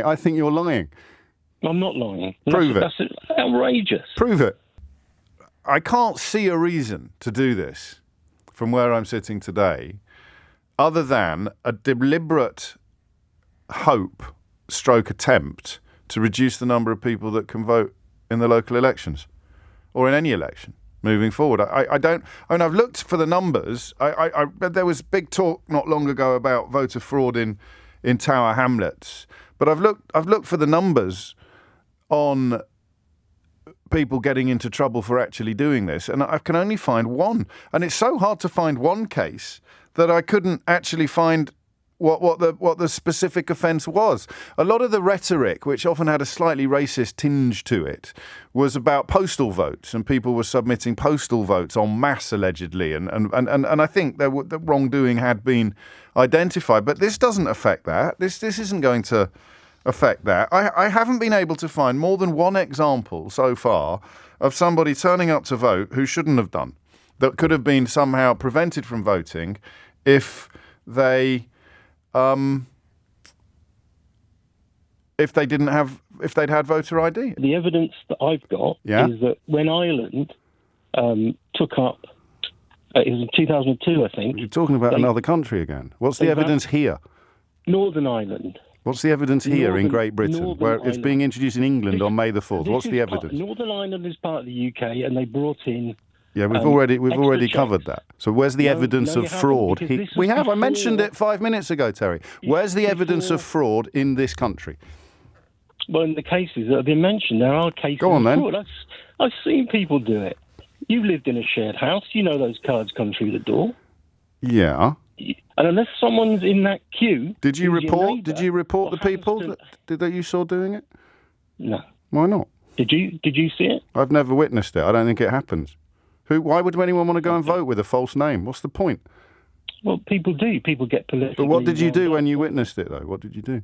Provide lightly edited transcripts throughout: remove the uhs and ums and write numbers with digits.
I think you're lying. I'm not lying. Prove it. That's outrageous. Prove it. I can't see a reason to do this from where I'm sitting today other than a deliberate hope stroke attempt to reduce the number of people that can vote in the local elections or in any election moving forward. I've looked for the numbers. There was big talk not long ago about voter fraud in Tower Hamlets, but I've looked for the numbers on people getting into trouble for actually doing this, and I can only find one. And it's so hard to find one case that I couldn't actually find what the specific offence was. A lot of the rhetoric, which often had a slightly racist tinge to it, was about postal votes, and people were submitting postal votes en masse allegedly, and I think the wrongdoing had been identified. But this doesn't affect that. This isn't going to affect that. I haven't been able to find more than one example so far of somebody turning up to vote who shouldn't have done, that could have been somehow prevented from voting if they'd had voter ID. The evidence that I've got is that when Ireland took up, it was in 2002, I think. You're talking about another country again. What's the evidence here? Northern Ireland. What's the evidence here in Great Britain, where it's being introduced in England on May the 4th? What's the evidence? Northern Ireland is part of the UK, and they brought in. Yeah, we've already covered that. So where's the evidence of fraud? We have. I mentioned it 5 minutes ago, Terry. Where's the evidence of fraud in this country? Well, in the cases that have been mentioned, there are cases of fraud. I've seen people do it. You've lived in a shared house. You know those cards come through the door. Yeah. And unless someone's in that queue... Did you report the people that you saw doing it? No. Why not? Did you see it? I've never witnessed it. I don't think it happens. Why would anyone want to go and vote with a false name? What's the point? Well, people do. People get politically... But what did you do when you witnessed it, though? What did you do?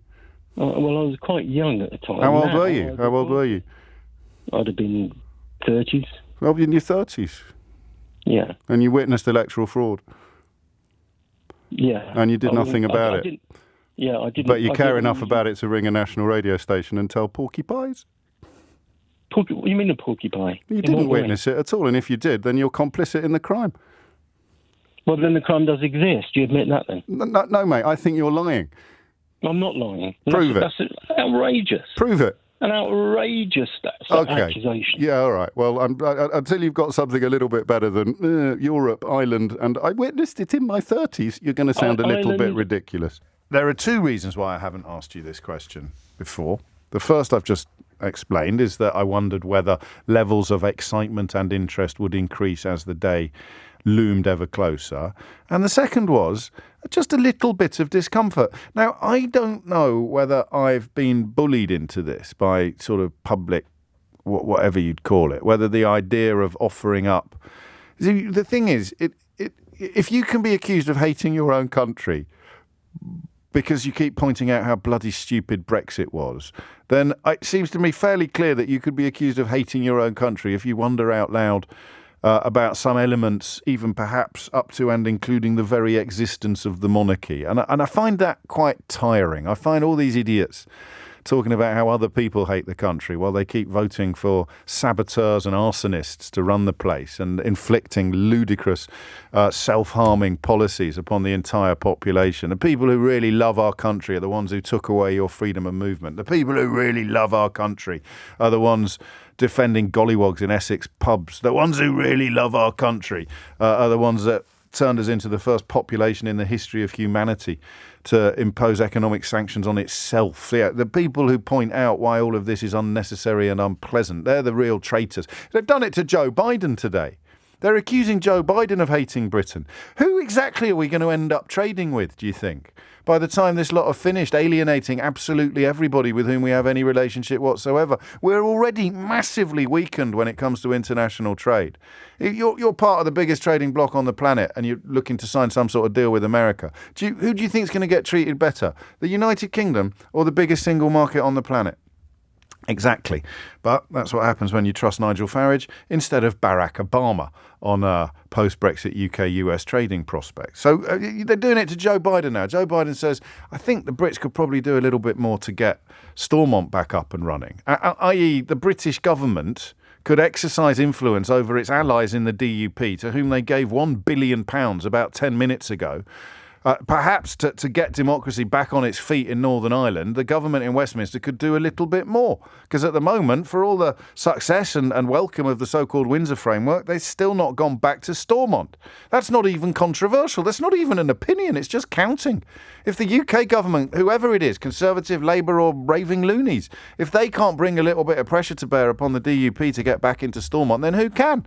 Well, I was quite young at the time. How old were you? I'd have been 30s. Well, in your 30s? Yeah. And you witnessed electoral fraud? Yeah. And you did nothing about it? I didn't. But you care enough about it to ring a national radio station and tell porcupines? What do you mean a porcupine? You didn't witness it at all, and if you did, then you're complicit in the crime. Well, then the crime does exist. Do you admit that then? No, mate, I think you're lying. I'm not lying. Prove it. That's outrageous. Prove it. An outrageous accusation. Yeah, all right. Well, until you've got something a little bit better than Europe, Ireland, and I witnessed it in my 30s, you're going to sound a little bit ridiculous. There are two reasons why I haven't asked you this question before. The first I've just explained is that I wondered whether levels of excitement and interest would increase as the day loomed ever closer. And the second was just a little bit of discomfort. Now, I don't know whether I've been bullied into this by sort of public, whatever you'd call it, whether the idea of offering up... See, the thing is, if you can be accused of hating your own country because you keep pointing out how bloody stupid Brexit was, then it seems to me fairly clear that you could be accused of hating your own country if you wonder out loud about some elements, even perhaps up to and including the very existence of the monarchy. And I find that quite tiring. I find all these idiots talking about how other people hate the country while they keep voting for saboteurs and arsonists to run the place and inflicting ludicrous self-harming policies upon the entire population. The people who really love our country are the ones who took away your freedom of movement. The people who really love our country are the ones defending gollywogs in Essex pubs. The ones who really love our country are the ones that turned us into the first population in the history of humanity to impose economic sanctions on itself. Yeah, the people who point out why all of this is unnecessary and unpleasant, they're the real traitors. They've done it to Joe Biden today. They're accusing Joe Biden of hating Britain. Who exactly are we going to end up trading with, do you think? By the time this lot are finished alienating absolutely everybody with whom we have any relationship whatsoever. We're already massively weakened when it comes to international trade. You're part of the biggest trading bloc on the planet and you're looking to sign some sort of deal with America. Who do you think is going to get treated better? The United Kingdom or the biggest single market on the planet? Exactly. But that's what happens when you trust Nigel Farage instead of Barack Obama on post-Brexit UK-US trading prospects. So they're doing it to Joe Biden now. Joe Biden says, I think the Brits could probably do a little bit more to get Stormont back up and running, i.e. the British government could exercise influence over its allies in the DUP, to whom they gave £1 billion about 10 minutes ago. Perhaps to get democracy back on its feet in Northern Ireland, the government in Westminster could do a little bit more. Because at the moment, for all the success and welcome of the so-called Windsor Framework, they've still not gone back to Stormont. That's not even controversial. That's not even an opinion. It's just counting. If the UK government, whoever it is, Conservative, Labour or raving loonies, if they can't bring a little bit of pressure to bear upon the DUP to get back into Stormont, then who can?